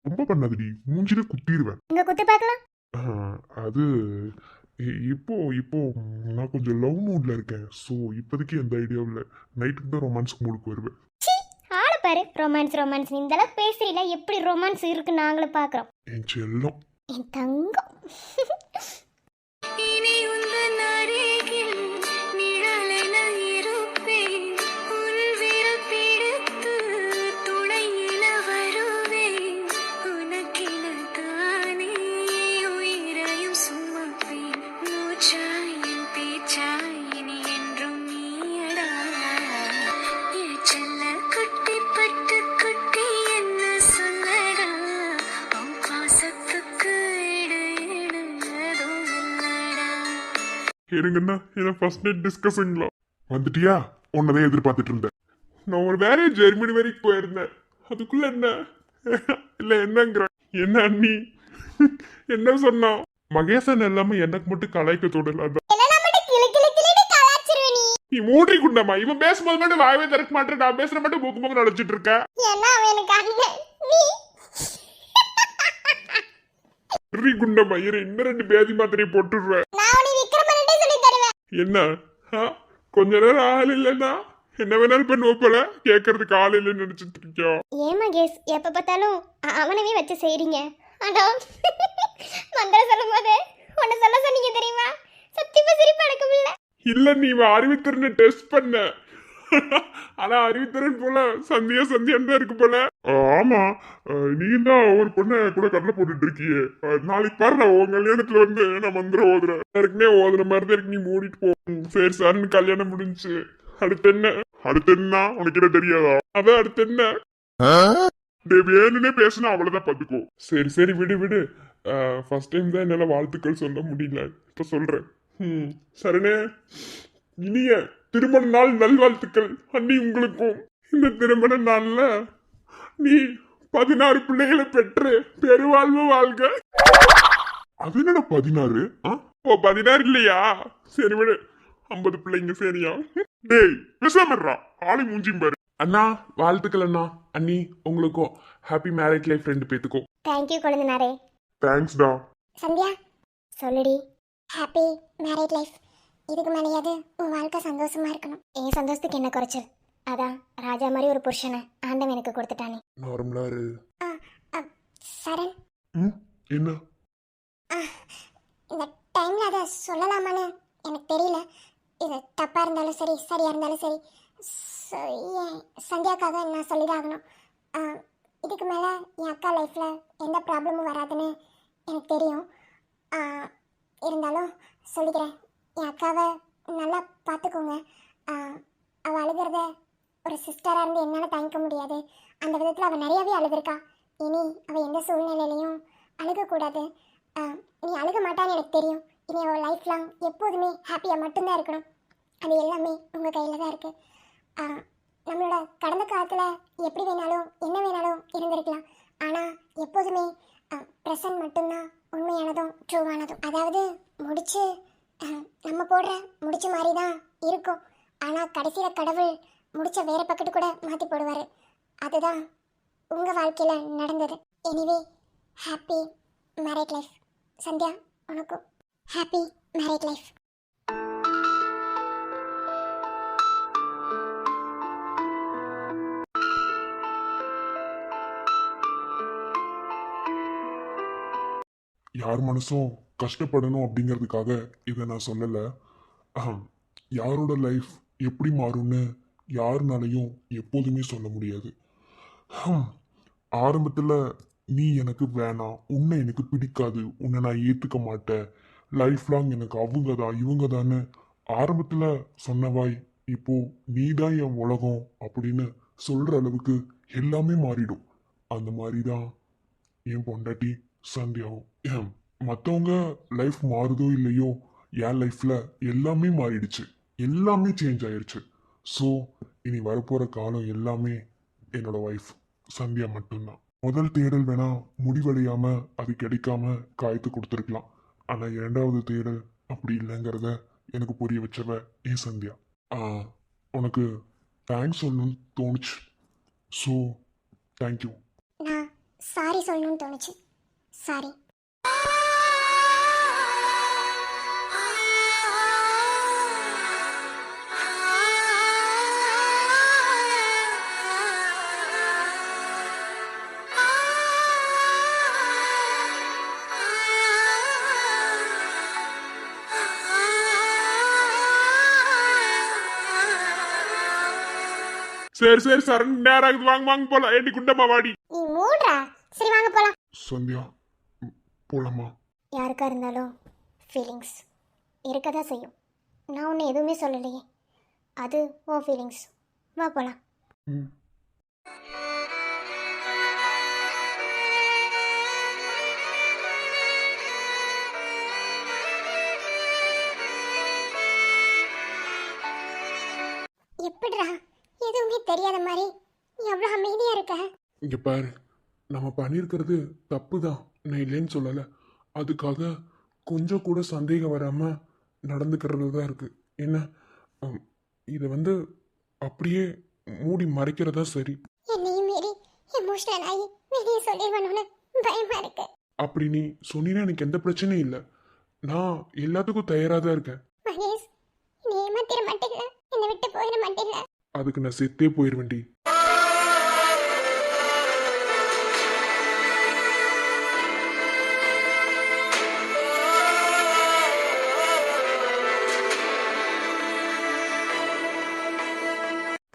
ரொம்ப பண்ணாதடி, மூஞ்சிலே குத்திடுவேன். இங்கே குத்து பார்க்கலாம். அது இப்போ நான் கொஞ்சம் லவ் மூட்ல இருக்கேன். ஸோ இப்போதைக்கு எந்த ஐடியாவும் இல்லை. நைட்டுக்கு தான் ரொமான்ஸ்க்கு மூடுக்கு வருவேன். ஆளை பாரு, ரொமான்ஸ் இந்த அளவுக்கு பேசுறீல. எப்படி ரொமான்ஸ் இருக்கு நாங்களும் பார்க்குறோம். என் செல்லம், என் தங்கம். இனி உந்தன் அருகில் நிழலென இருப்பேன். உன் விரல் பிடித்து துணையில வருவேன். உனக்கென தானே உயிரையும் சுமப்பேன். மூச்சாய் என் பேச்சாய் இனி என்றும் நீயடா. என் செல்ல குட்டி பட்டு குட்டி என்ன சொல்லடா. உன் பாசத்துக்கு ஈடு எதுவும் இல்லடா. இருங்கண்ணா, என்ன ஃபர்ஸ்ட் நைட் டிஸ்கஸிங்களா? வந்துட்டியா? உன்னதான் எதிர்பார்த்துட்டு இருந்தேன். நான் ஒரு வேற ஜெர்மனி வரைக்கும் போயிருந்தேன். அதுக்குள்ள என்ன இல்ல என்னங்கிற என்ன அண்ணி என்ன சொன்னா? மகேசன் எல்லாமே எனக்கு மட்டும் கலாய்க்க தோடல. நீ மூடி குண்டம்மா. இவன் பேசும்போது மட்டும் வாயவே திறக்க மாட்டேன், நான் பேசுற மட்டும் மூக்கு மூக்கு நடிச்சிட்டு இருக்கேன். குண்டம்மா இரு, இன்னும் 2 பேதி மாத்திரையை போட்டுடுவேன். என்ன கொஞ்ச நேரம் ஆள் இல்லைன்னா என்ன வேணாலும் பண்ணுவோம் போல. கேட்கறதுக்கு ஆள் இல்லைன்னு நினைச்சிட்டு இருக்கோம். ஏன் மகேஷ் எப்ப பார்த்தாலும் அவனவே வச்சு செய்றீங்க? ஆனா மந்திரம் சொல்லும் போது உன்னை சொல்ல சொன்னீங்க தெரியுமா? சத்தியமா சிரிப்பு அடக்க முடியல. இல்ல, நீ அறிவுத்திறனை டெஸ்ட் பண்ண. ஆனா அறிவுத்திறன் போல சந்தியான் தான் இருக்கு போல. ஆமா, நீ தான் ஒரு பொண்ணை கூட கடலை போட்டுட்டு இருக்கியே. நாளைக்கு பாரு, நான் உன் கல்யாணத்துல வந்து நான் மந்திரம் ஓதுறேன். ஏற்கனவே ஓதுன மாதிரி தான் இருக்கு, நீ மூடிட்டு போ. சரி சார்னு கல்யாணம் முடிஞ்சு அடுத்து என்ன உனக்கு என்ன தெரியாதா? அதான் அடுத்து என்ன வேணும்னே பேசினா அவ்வளவுதான் பாத்துக்கோ. சரி விடு. ஃபர்ஸ்ட் டைம் தான் என்னால வாழ்த்துக்கள் சொல்ல முடியல, இப்ப சொல்றேன். சரணே, இனிய திருமண நாள் நல்வாழ்த்துக்கள் அண்ணி உங்களுக்கும். இந்த திருமண நாள்ல நீ 16 பிள்ளைகளை பெற்று பெருவாழ்வு வாழ்க. அது என்னடா 16? ஓ 16 இல்லையா? சரி விடு, 50 பிள்ளைங்க. சரியா? டேய் பேசாமறா, ஆளை மூஞ்சியும் பாரு. அண்ணா வாழ்த்துக்கள். அண்ணா அண்ணி உங்களுக்கும் ஹாப்பி மேரேஜ் லைஃப் 2 பேத்துக்கும். தேங்க்யூ குழந்தைனாரே. தேங்க்ஸ்டா. சந்தியா சொல்லுடி, ஹாப்பி மேரேஜ் லைஃப். இதுக்கு மேலேயாவது உன் வாழ்க்கை சந்தோஷமா இருக்கணும். என் சந்தோஷத்துக்கு என்ன குறைச்சல்? அதான் ராஜா மாதிரி ஒரு புருஷனை ஆண்டவன் எனக்கு கொடுத்துட்டானே. நார்மலா இரு. சரண், என்ன இந்த டைம்ல அதை சொல்லலாமான்னு எனக்கு தெரியல. இது தப்பா இருந்தாலும் சரி, சரியா இருந்தாலும் சரி, சந்தியாக்காக நான் சொல்லிதான் ஆகணும். இதுக்கு மேலே என் அக்கா லைஃப்பில் எந்த ப்ராப்ளமும் வராதுன்னு எனக்கு தெரியும். இருந்தாலும் சொல்லிக்கிறேன், என் அக்காவை நல்லா பார்த்துக்கோங்க. அவள் அழுகிறத ஒரு சிஸ்டராக இருந்து என்னால் தாங்கிக்க முடியாது. அந்த விதத்தில் அவள் நிறையாவே அழுதுருக்கா. இனி அவள் எந்த சூழ்நிலையிலையும் அழுகக்கூடாது. நீ அழுக மாட்டான்னு எனக்கு தெரியும். இனி அவள் லைஃப் லாங் எப்போதுமே ஹாப்பியாக மட்டும்தான் இருக்கணும். அது எல்லாமே உங்கள் கையில் தான் இருக்குது. நம்மளோட கடந்த காலத்துல எப்படி வேணாலும் என்ன வேணாலும் இருந்திருக்கலாம். ஆனா எப்போதுமே ப்ரெசன்ட் மட்டும்தான் உண்மையானதும் ட்ரூவானதும். அதாவது முடிச்சு நம்ம போடுற முடிச்ச மாதிரி தான் இருக்கும். ஆனா கடைசியில கடவுள் முடிச்ச வேற பக்கத்து கூட மாத்தி போடுவாரு. அதுதான் உங்க வாழ்க்கையில நடந்தது. Anyway happy married life. Sandhya, உனக்கும் ஹாப்பி மேரிட் லைஃப். யார் மனசும் கஷ்டப்படணும் அப்படிங்கிறதுக்காக இதை நான் சொல்லலை. யாரோட லைஃப் எப்படி மாறும்னு யாருனாலையும் எப்போதுமே சொல்ல முடியாது. ஆரம்பத்தில் நீ எனக்கு வேணாம், உன்னை எனக்கு பிடிக்காது, உன்னை நான் ஏற்றுக்க மாட்டேன், லைஃப் லாங் எனக்கு அவங்க தான் இவங்க தான்னு ஆரம்பத்தில் சொன்னவாய் இப்போ நீ தான் என் உலகம் அப்படின்னு சொல்கிற அளவுக்கு எல்லாமே மாறிடும். அந்த மாதிரி தான் என் பொண்டாட்டி சந்தியாவும். மற்றவங்க லைஃப் மாறுதோ இல்லையோ, என் லைஃப்பில் எல்லாமே மாறிடுச்சு, எல்லாமே சேஞ்ச் ஆயிடுச்சு. ஸோ இனி வரப்போகிற காலம் எல்லாமே என்னோட ஒய்ஃப் சந்தியா மட்டும்தான். முதல் தேடல் வேணா முடிவடையாம அது கிடைக்காம காய்த்து கொடுத்துருக்கலாம். ஆனால் இரண்டாவது தேடல் அப்படி இல்லைங்கிறத எனக்கு புரிய வச்சவ ஏன் சந்தியா. உனக்கு தேங்க்ஸ் சொல்லணும்னு தோணுச்சு. So thank you. நான் சாரி சொல்லணும்னு தோணுச்சு. சாரி. சரி சரி சார், நேரம் ஆகுது, வாங்க வாங்க போலாம். ஏண்டி குண்டம்மா வாடி. நீ மூடுறா. சரி வாங்க போலாம். சந்தியா போலாமா? யாருக்கா இருந்தாலும் ஃபீலிங்ஸ் இருக்க தான் செய்யும். நான் ஒன்று எதுவுமே சொல்லலையே, அது உன் ஃபீலிங்ஸ். வா போலாம். ம். எப்படிடா எதுவுமே தெரியாத மாதிரி நீ அவ்வளோ அமைதியா இருக்க? இங்க பாரு, நம்ம பண்ணியிருக்கிறது தப்பு தான், நான் இல்லைன்னு சொல்லலை. அதுக்காக கொஞ்சம் கூட சந்தேகம் வராம நடந்துக்கிறது தான் இருக்கு. என்ன இதை அப்படியே மூடி மறைக்கிறதா சரி. என்னையும் மீறி எமோஷனல் ஆகி வெளியே சொல்லிடுவேன்னு பயமா இருக்கு. அப்படி நீ சொன்னீங்கன்னா எனக்கு எந்த பிரச்சனையும் இல்லை, நான் எல்லாத்துக்கும் தயாராக தான் இருக்கேன். மகேஷ், நீ ஏமாத்திர மாட்டேங்க, என்னை விட்டு போயிட மாட்டேங்க. அதுக்கு நான் செத்தே போயிடுவேன்டி.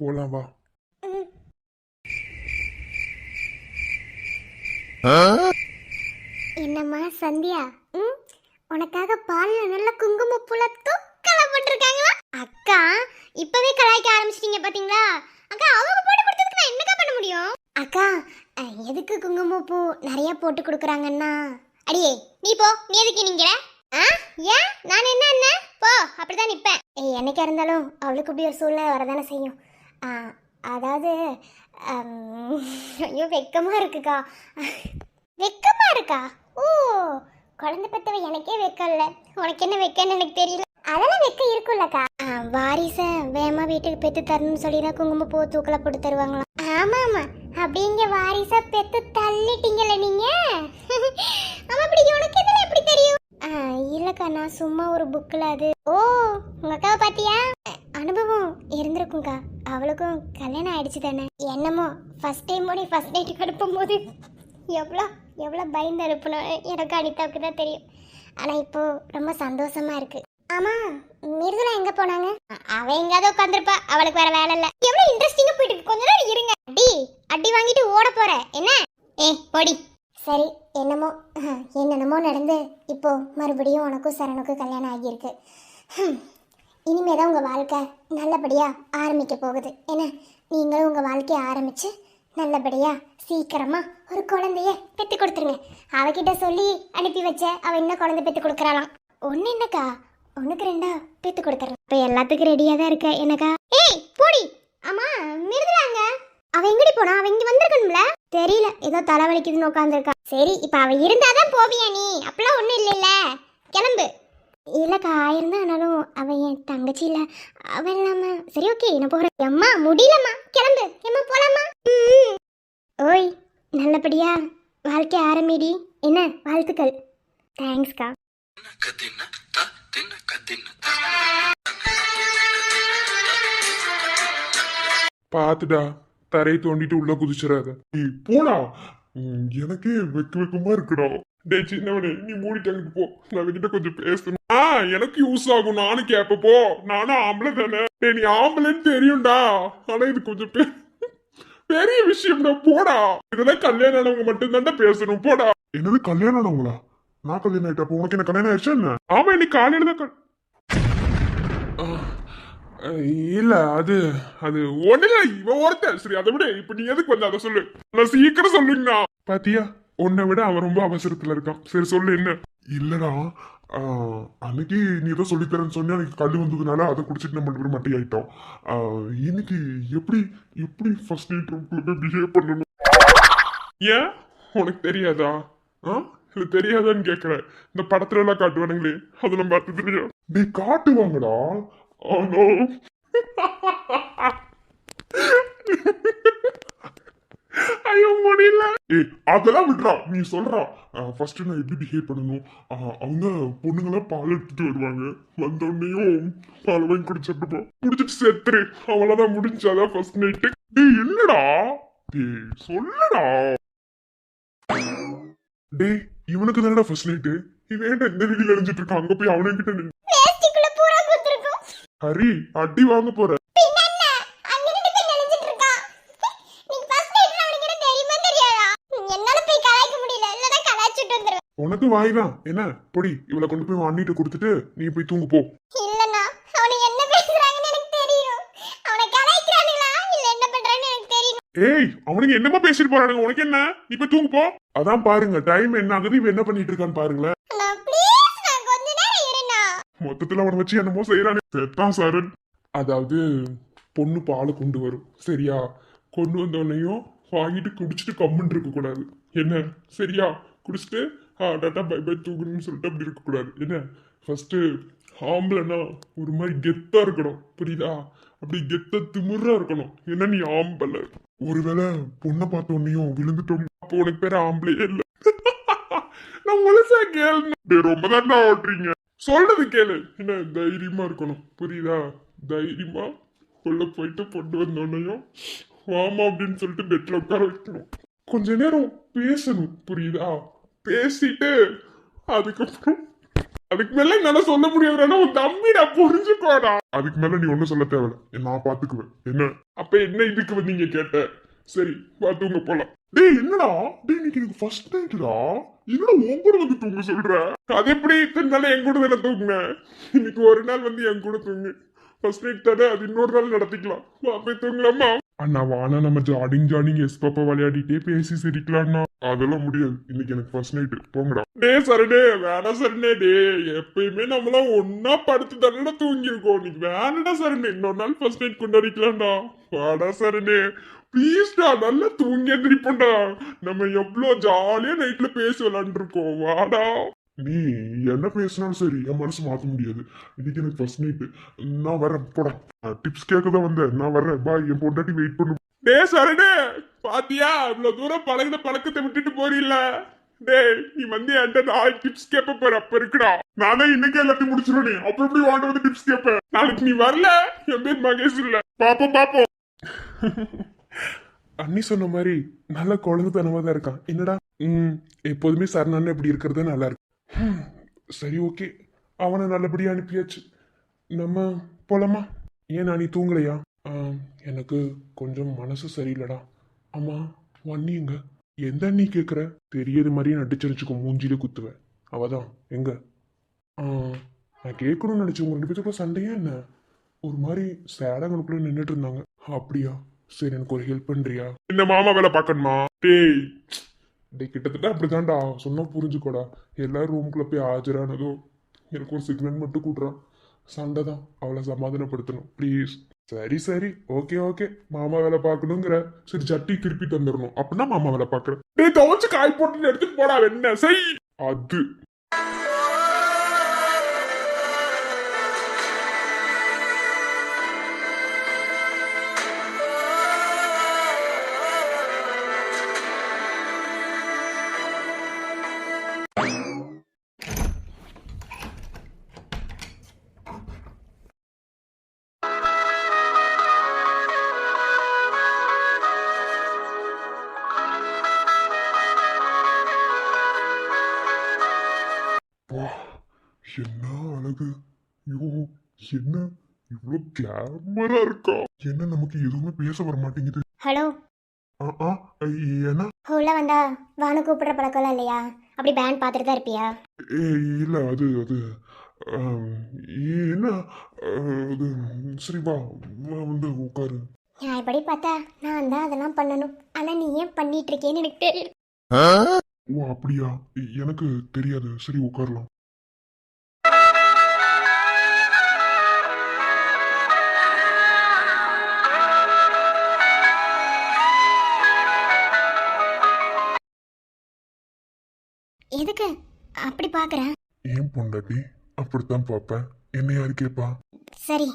போலாம் வா. என்னம்மா சந்தியா, உனக்காக பால்ல நல்ல குங்குமப்பூல தூக்கல போட்டிருக்காங்களா? அக்கா இப்பவே கலாய்க்க ஆரம்பிச்சிட்டீங்க பாத்தீங்களா? அக்கா அவங்க போட்டு கொடுத்ததுக்கு நான் என்னக்கா பண்ண முடியும்? அக்கா எதுக்கு குங்குமப்பூ நிறைய போட்டு கொடுக்குறாங்கன்னா, அடியே நீ போ, நீ எதுக்கு நீங்க ஏன் நான் என்ன போ, அப்படிதான் நிப்பேன். என்னைக்கா இருந்தாலும் அவளுக்கு இப்படி ஒரு சூழ்நிலை வரதானே செய்யும். அதாவது ஐயோ வெக்கமா இருக்குக்கா. வெக்கமா இருக்கா? ஓ, குழந்தை பெத்தவ எனக்கே வெக்கம் இல்லை, உனக்கு என்ன வெக்கன்னு எனக்கு தெரியல. அதெல்லாம் வெக்க இருக்கும்லக்கா. வாரிச வேமா வீட்டுக்கு பெத்து தரணும்னு சொல்லி தான் குங்குமப்பூ தூக்கல போட்டு தருவாங்களா? ஆமா ஆமா, அப்படிங்க வாரிச பெத்து தள்ளிட்டீங்கல்ல நீங்க. ஆமா, அப்படி உனக்கு இதெல்லாம் எப்படி தெரியும்? இல்லக்கா, நான் சும்மா ஒரு புக்கில் அது. ஓ, உங்க அக்காவை பாத்தியா? அனுபவம் இருந்திருக்கும்க்கா, அவளுக்கும் கல்யாணம் ஆயிடுச்சு தானே. என்னமோ ஃபர்ஸ்ட் டைம் போய் ஃபர்ஸ்ட் நைட்டு கடுப்பும் போது எவ்வளோ பயந்து அனுப்பணும் எனக்கு அனிதாவுக்கு தான் தெரியும். ஆனால் இப்போ ரொம்ப சந்தோஷமா இருக்கு. ஆமா, மிருதுலா எங்க போனாங்க? அவ எங்காவது உட்காந்துருப்பா, அவளுக்கு வேற வேலை இல்லை. எவ்வளோ இன்ட்ரெஸ்டிங்கா போயிட்டு இருக்கு, கொஞ்ச நேரம் இருங்க. அடி வாங்கிட்டு ஓட போற என்ன? ஓடி. சரி, என்னென்னமோ நடந்து இப்போ மறுபடியும் உனக்கும் சரணுக்கும் கல்யாணம் ஆகியிருக்கு. இனிமே தான் உங்கள் வாழ்க்கை நல்லபடியாக ஆரம்பிக்க போகுது. என்ன, நீங்களும் உங்கள் வாழ்க்கையை ஆரம்பித்து நல்லபடியாக சீக்கிரமாக ஒரு குழந்தைய பெற்று கொடுத்துருங்க. அவகிட்ட சொல்லி அனுப்பி வச்ச, அவள் இன்னும் குழந்தை பெற்று கொடுக்குறாளாம். ஒன்று என்னக்கா, 1க்கு 2 பெற்று கொடுத்துறேன். இப்போ எல்லாத்துக்கும் ரெடியாக தான் இருக்க என்னக்கா? ஏய் போடி. ஆமாம், மிருதுலாங்க போனா? அவ இங்க வந்திருக்கணும்ல. தெரியல, ஏதோ தலைவலிக்குதுன்னு உட்காந்துருக்கா. சரி, இப்ப அவ இருந்தாதான் போவியா நீ? அப்பெல்லாம் ஒண்ணும் இல்லைல்ல, கிளம்பு. இல்லக்கா, ஆயிருந்தா ஆனாலும் அவ என் தங்கச்சி இல்ல, அவ இல்லாம. சரி, ஓகே, நான் போறேன். அம்மா முடியலம்மா, கிளம்பு. அம்மா போலாமா? ஓய், நல்லபடியா வாழ்க்கை ஆரம்பிடி. என்ன, வாழ்த்துக்கள். தேங்க்ஸ்க்கா. பாத்துடா, தரையை தோண்டிட்டு உள்ள குதிச்சிடாத. நீ போடா. எனக்கே வெக்கமா இருக்குடா. டேய் சின்னவனே, நீ மூடிட்டு போ, நான் அவகிட்ட கொஞ்சம் பேசணும். எனக்கு யூஸ் ஆகும், நானும் கேப்ப. நானும் ஆம்பளை தானே. டேய், நீ ஆம்பளைன்னு தெரியும்டா, ஆனா இது கொஞ்சம் பெரிய விஷயம்டா. போடா, இதெல்லாம் கல்யாணம் ஆனவங்க மட்டும் தான்டா பேசணும். போடா. என்னது கல்யாணம் ஆனவங்களா? நான் கல்யாணம் ஆயிட்டா? அப்ப உனக்கு என்ன கல்யாணம் ஆயிடுச்சா என்ன? ஆமா, இன்னைக்கு காலையில தான் இல்ல, அது அது ஒண்ணுல இவன் ஒருத்தன். சரி, அதை விட இப்ப நீ எதுக்கு வந்து அதை சொல்லு, நான் சீக்கிரம் சொல்லுங்கண்ணா. பாத்தியா, உன்னை விட அவன் ரொம்ப அவசரத்துல இருக்கான். சரி சொல்லு, என்ன? இல்லடா, அன்னைக்கு நீ ஏதோ சொல்லித்தரேன்னு சொன்னா, எனக்கு கல் வந்ததுனால அதை குடிச்சிட்டு நம்ம ரெண்டு பேரும் மட்டை ஆயிட்டோம். இன்னைக்கு எப்படி எப்படி ஃபர்ஸ்ட் நைட் ரூம்குள்ள பிஹேவ் பண்ணணும்? ஏன் உனக்கு தெரியாதா? இது தெரியாதான்னு கேக்குறேன். இந்த படத்துல எல்லாம் காட்டுவானுங்களே, அது நம்ம பார்த்து தெரியும். நீ காட்டுவாங்கடா. ஐயோ முடியல. அதெல்லாம் விடுறா, நீ சொல்றா. ஃபர்ஸ்ட் நான் எப்படி பிஹேவ் பண்ணணும்? அவங்க பொண்ணுங்களாம் பால் எடுத்துட்டு வருவாங்க, வந்த உடனேயும் பால் வாங்கி குடிச்சிட்டு செத்துரு, அவ்வளவுதான், முடிஞ்சாதான் ஃபர்ஸ்ட் நைட்டு. டேய் என்னடா, டேய் சொல்லுடா. டேய், இவனுக்கு தானடா ஃபர்ஸ்ட் நைட்டு. இவன் ஏன்டா இந்த வீடியோல எரிஞ்சிட்டு இருக்கான்? அங்க போய் அவனை கிட்ட வேஸ்டிக்குள்ள பூரா குத்துறோம். ஹரி, அடி வாங்க போற. பின்னன்ன அங்க நின்னு போய் நெளிஞ்சிட்டு இருக்கா. நீ ஃபர்ஸ்ட் நைட்ல அவனுக்கு என்ன தெரியுமா தெரியாதா? என்னால போய் கலாய்க்க முடியல, இல்லனா கலாய்ச்சிட்டு வந்துருவேன். உனக்கு வாய்தான் என்ன? பொடி, இவளை கொண்டு போய் அண்ணிட்டு கொடுத்துட்டு நீ போய் தூங்கு போ. இல்லனா அவனை என்ன பேசுறாங்கன்னு எனக்கு தெரியும். அவனை கலாய்க்கறாங்களா இல்ல என்ன பண்றான்னு எனக்கு தெரியும். ஏய், அவனுக்கு என்னமா பேசிட்டு போறானுங்க, உனக்கு என்ன? நீ போய் தூங்கு போ. அதான் பாருங்க, டைம் என்ன ஆகுது, இவன் என்ன பண்ணிட்டு இருக்கான்னு பாருங்களேன். நான் ப்ளீஸ், நான் கொஞ்ச நேரம் இருனா. மொத்தத்துல அவனை வச்சு என்னமோ செய்யறானே. செத்தான் சரண். அதாவது பொண்ணு பாலை கொண்டு வரும், சரியா? கொண்டு வந்தோடனையும் வாங்கிட்டு குடிச்சிட்டு கம்முன்னு இருக்க கூடாது, என்ன? சரியா? குடிச்சிட்டு டாட்டா பை பை தூக்கணும்னு சொல்லிட்டு அப்படி இருக்க கூடாது, என்ன? ஃபர்ஸ்ட் ஆம்பளைனா ஒரு மாதிரி கெத்தா இருக்கணும், புரியுதா? அப்படி கெத்த திமிரா இருக்கணும், என்ன? நீ ஆம்பளை. ஒருவேளை பொண்ணை பார்த்த உடனேயும் விழுந்துட்டோம், அப்போ உனக்கு பேர் ஆம்பளையே இல்லை. நான் முழுசா கேளு, ரொம்ப தாண்டா ஓட்டுறீங்க. சொல்றது கேளு, என்ன? தைரியமா இருக்கணும், புரியுதா? தைரியமா உள்ள போயிட்டு பொண்ணு வந்தோடனையும் வாமா அப்படின்னு சொல்லிட்டு பெட்ல உட்கார வைக்கணும், கொஞ்ச நேரம் பேசணும், புரியுதா? பேசிட்டு அதுக்கப்புறம் அதுக்கு மேல என்னால சொல்ல முடியாதுன்னா உன் தம்பிடா, புரிஞ்சுக்கோடா. அதுக்கு மேல நீ ஒண்ணும் சொல்ல தேவையில்ல, நான் பாத்துக்குவேன், என்ன? அப்ப என்ன இதுக்கு வந்து நீங்க கேட்ட? சரி, தூங்க போலாம். டேய் என்னடா, டேய் இன்னைக்கு எனக்கு ஃபர்ஸ்ட் நைட்டுடா, என்னடா உன் கூட வந்து தூங்க சொல்ற? அது எப்படி இத்தனை நாள் என் கூட தானே தூங்குனேன், இன்னைக்கு ஒரு நாள் வந்து என் கூட தூங்கு. ஃபர்ஸ்ட் நைட் தானே, அது இன்னொரு நாள் நடத்திக்கலாம், போய் தூங்கலாமா? அண்ணா வானா, நம்ம ஜாடிங் எஸ் பாப்பா விளையாடிட்டே பேசி சிரிக்கலாம்னா. அதெல்லாம் முடியாது, இன்னைக்கு எனக்கு ஃபர்ஸ்ட் நைட்டு, போங்கடா. டே சரணே, வேணா சரணே. டே எப்பயுமே நம்மளாம் ஒன்னா படுத்து தானே தூங்கிருக்கோம், இன்னைக்கு வேணடா சரணே, இன்னொரு நாள் ஃபர்ஸ்ட் நைட் கொண்டாடிக்கலாம்டா. வாடா சரணே, ப்ளீஸ்டா, நல்லா தூங்கி எந்திரிப்போம்டா. நம்ம எவ்வளோ ஜாலியா நைட்ல பேசி விளாண்டுருக்கோம், வாடா. நீ என்ன பேசினாலும் சரி, என் மனசு மாத்த முடியாது. இன்னைக்கு எனக்கு ஃபர்ஸ்ட் நைட்டு, நான் வரேன், போடா. டிப்ஸ் கேட்க தான் வந்தேன், நான் வர்றேன், பாய். என் பொண்டாட்டி வெயிட் பண்ணு. டே சரணே, பாத்தியா இவ்வளவு தூரம் பழகின பழக்கத்தை விட்டுட்டு போறீல்ல? டேய், நீ வந்து என்கிட்ட 4 டிப்ஸ் கேட்ப போற, அப்ப இருக்குடா. நானே இன்னைக்கு எல்லாத்தையும் முடிச்சிருவேன், அப்ப எப்படி வாண்ட வந்து டிப்ஸ் கேட்பேன்? நாளைக்கு நீ வரல, என் பேர் மகேஷ் இல்ல. பாப்போம். அண்ணி சொன்ன மாதிரி நல்ல குழந்தைத்தனமா தான் இருக்கான், என்னடா? எப்போதுமே சரணான்னு எப்படி இருக்கிறது நல்லா இருக்கு. சரி, ஓகே, அவனை நல்லபடியா அனுப்பியாச்சு, நம்ம போலாமா? ஏன் நீ தூங்கலையா? எனக்கு கொஞ்சம் மனசு சரியில்லடா. ஆமா, வண்ணிங்க எந்த அண்ணி கேட்குற? தெரியாத மாதிரியே நடிச்சிருச்சுக்கோ, மூஞ்சிலே குத்துவேன். அவதான் எங்க? நான் கேட்கணும்னு நினைச்சேன், உங்க 2 பேத்துக்குள்ள சண்டையா என்ன? ஒரு மாதிரி சேடங்களுக்குள்ள நின்றுட்டு இருந்தாங்க. அப்படியா? சரி, எனக்கு ஒரு ஹெல்ப் பண்றியா? இந்த மாமா வேலை பார்க்கணுமா? டேய் கிட்டத்தட்ட அப்படிதான்டா, சொன்னா புரிஞ்சுக்கோடா. எல்லாரும் ரூம்குள்ள போய் ஆஜரானதோ எனக்கு ஒரு சிக்னல் மட்டும் கூட்டுறான். சண்டை தான், அவளை சமாதானப்படுத்தணும் ப்ளீஸ். சரி சரி, ஓகே ஓகே. மாமா வேலை பார்க்கணுங்கிற, சரி சட்டி திருப்பி தந்துடணும் அப்படின்னா மாமா வேலை பார்க்கறேன். டேய் துவச்சு காய் போட்டு எடுத்துட்டு போடா, என்ன செய் அது. வா, என்ன அழகு. ஐயோ, என்ன இவ்வளவு கிளாமரா இருக்கா. என்ன நமக்கு எதுவுமே பேச வர மாட்டேங்குது. ஹலோ, ஆ, ஆ, என்ன? உள்ள வந்தா வானு கூப்பிடுற பழக்கம்லாம் இல்லையா? அப்படி பேண்ட் பார்த்துட்டு தான் இருப்பியா? இல்ல, அது அது ஆம், என்ன அது. சரி வா, வந்து உட்காரு. நான் இப்படி பார்த்தா நான் தான் அதெல்லாம் பண்ணணும். ஆனா நீ ஏன் பண்ணிட்டு இருக்கேன்னு எனக்கு தெரியும். ஓ அப்படியா, எனக்கு தெரியாது. சரி உட்காரலாம். எதுக்கு அப்படி பாக்குற? ஏன் பொண்டாட்டி அப்படித்தான் பார்ப்பேன். என்ன யாரு கேப்பா? சரி,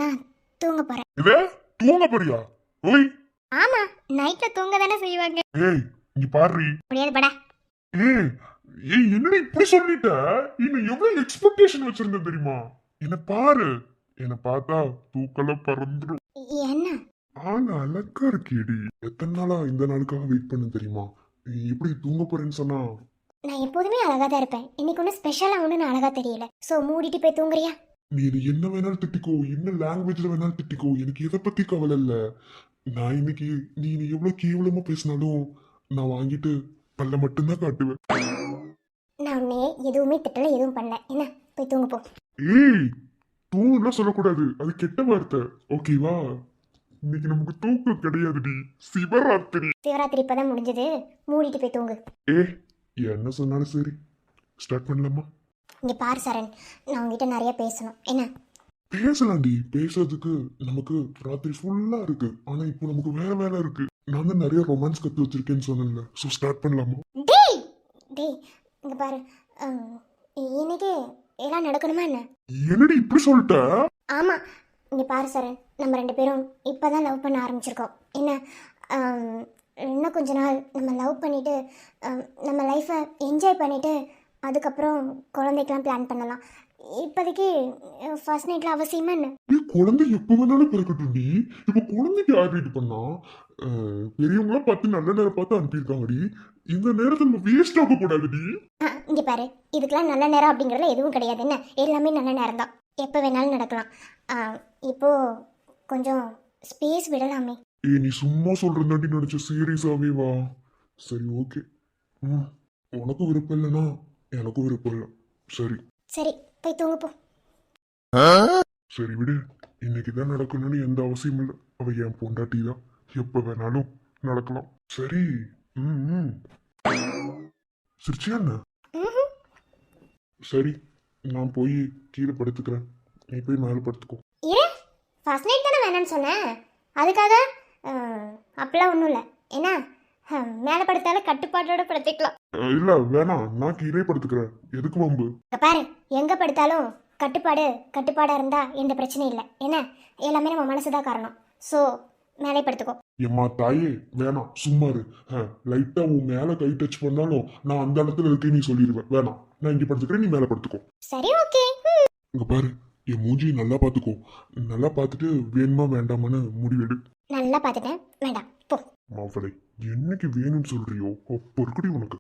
நான் தூங்க போறேன். இதே தூங்க போறியா? ஓய், ஆமா, நைட்ல தூங்க தானே செய்வாங்க. ஏய் இங்க பாரு. முடியாது படா. ஏய் ஏய், என்னடி இப்படி சொல்லிட்ட? இன்னும் எவ்வளவு எக்ஸ்பெக்டேஷன் வச்சிருந்தேன் தெரியுமா? என்ன பாரு, என்ன பார்த்தா தூக்கல பறந்துரும். என்ன? ஆனா அழகா இருக்கேடி. எத்தனை நாளா இந்த நாளுக்காக வெயிட் பண்ண தெரியுமா? நீ எப்படி தூங்க போறேன்னு சொன்னா நான் எப்போதுமே அழகா தான் இருப்பேன். இன்னைக்கு ஒன்றும் ஸ்பெஷலா ஒன்றும் நான் அழகா தெரியல. சோ மூடிட்டு போய் தூங்குறியா? நீ இது என்ன வேணாலும் திட்டிக்கோ, என்ன லாங்குவேஜ்ல வேணாலும் திட்டிக்கோ, எனக்கு எதை பத்தி கவலை இல்ல. நான் இன்னைக்கு நீ எவ்வளவு கேவலமா பேசினாலும் நான் வாங்கிட்டு பல்ல மட்டும்தான் காட்டுவேன். நான் உன்னை எதுவுமே திட்டல, எதுவும் பண்ணல. என்ன, போய் தூங்க போ. ஏய், தூங்கலாம் சொல்லக்கூடாது, அது கெட்ட வார்த்தை. ஓகேவா? இன்னைக்கு நமக்கு தூக்கம் கிடையாதுடி, சிவராத்திரி. சிவராத்திரி இப்பதான் முடிஞ்சது, மூடிட்டு போய் தூங்கு. என்ன சொன்னாலும் சரி, ஸ்டார்ட் பண்ணலாமா? இங்க பாரு சரண், நான் உங்ககிட்ட நிறைய பேசணும். என்ன? பேசலாண்டி. பேசுறதுக்கு நமக்கு ராத்திரி ஃபுல்லா இருக்கு. ஆனா இப்போ நமக்கு வேற வேலை இருக்கு. நான் தான் நிறைய ரொமான்ஸ் கத்து வச்சிருக்கேன்னு சொன்னேன்ல. ஸோ ஸ்டார்ட் பண்ணலாமா? டேய் டேய், இங்க பாரு, இன்னைக்கு எல்லாம் நடக்கணுமா என்ன? என்னடி இப்படி சொல்லிட்ட? ஆமா, இங்க பாரு சரண், நம்ம ரெண்டு பேரும் இப்பதான் லவ் பண்ண ஆரம்பிச்சிருக்கோம். என்ன, இன்னும் கொஞ்ச நாள் நம்ம லவ் பண்ணிட்டு நம்ம லைஃப்பை என்ஜாய் பண்ணிட்டு அதுக்கப்புறம் குழந்தைக்கெல்லாம் பிளான் பண்ணலாம். இப்போதைக்கு ஃபர்ஸ்ட் நைட்ல அவசியமா என்ன? குழந்தை எப்போ வேணாலும் பிறக்கட்டும்டி. இப்போ குழந்தைக்கு யார் ரீட் பண்ணா? பெரியவங்களாம் பார்த்து நல்ல நேரம் பார்த்து அனுப்பியிருக்காங்கடி. இந்த நேரத்தில் நம்ம வேஸ்ட் ஆக கூடாதுடி. இங்க பாரு, இதுக்கெல்லாம் நல்ல நேரம் அப்படிங்கறதுல எதுவும் கிடையாது. என்ன, எல்லாமே நல்ல நேரம் தான், எப்போ வேணாலும் நடக்கலாம். இப்போ கொஞ்சம் ஸ்பேஸ் விடலாமே. நீ சும்மா சொல்றதாண்டி நினைச்ச, சீரியஸாவே வா. சரி ஓகே. உனக்கும் விருப்பம் இல்லைன்னா எனக்கும் விருப்பம் இல்லை. சரி சரி, போய் தூங்க போ. சரி விடு. இன்னைக்கு தான் நடக்கணும்னு எந்த அவசியம் இல்லை. அவ என் பொண்டாட்டி தான், எப்ப வேணாலும் நடக்கலாம். சரி. சிரிச்சியா என்ன? சரி, நான் போய் கீழே படுத்துக்கிறேன். நீ போய் மேலே படுத்துக்கோ. இரு, ஃபர்ஸ்ட் நைட் தானே வேணான்னு சொன்னேன். அதுக்காக அப்பெல்லாம் ஒன்றும் இல்லை. என்ன, மேலே படுத்தாலும் கட்டுப்பாட்டோட படுத்துக்கலாம். இல்ல வேணாம், நான் கீழே படுத்துக்கிறேன். எதுக்கு வம்பு? பாரு, எங்க படுத்தாலும் கட்டுப்பாடா இருந்தா எந்த பிரச்சனையும் இல்லை. என்ன, எல்லாமே நம்ம மனசுதான் காரணம். ஸோ மேலே படுத்துக்கோ. எம்மா தாயே, வேணாம், சும்மா இரு. லைட்டா உன் மேல கை டச் பண்ணாலும் நான் அந்த இடத்துல இருக்கேன் நீ சொல்லிடுவேன். வேணாம், நான் இங்க படுத்துக்கிறேன், நீ மேல படுத்துக்கோ. சரி ஓகே. இங்க பாரு, என் மூஞ்சியை நல்லா பாத்துக்கோ. நல்லா பார்த்துட்டு வேணுமா வேண்டாமான்னு முடிவெடு. நல்லா பார்த்துட்டேன், வேண்டாம் போ. மாப்பிளை, என்னைக்கு வேணும்னு சொல்றியோ அப்போ இருக்குடி உனக்கு.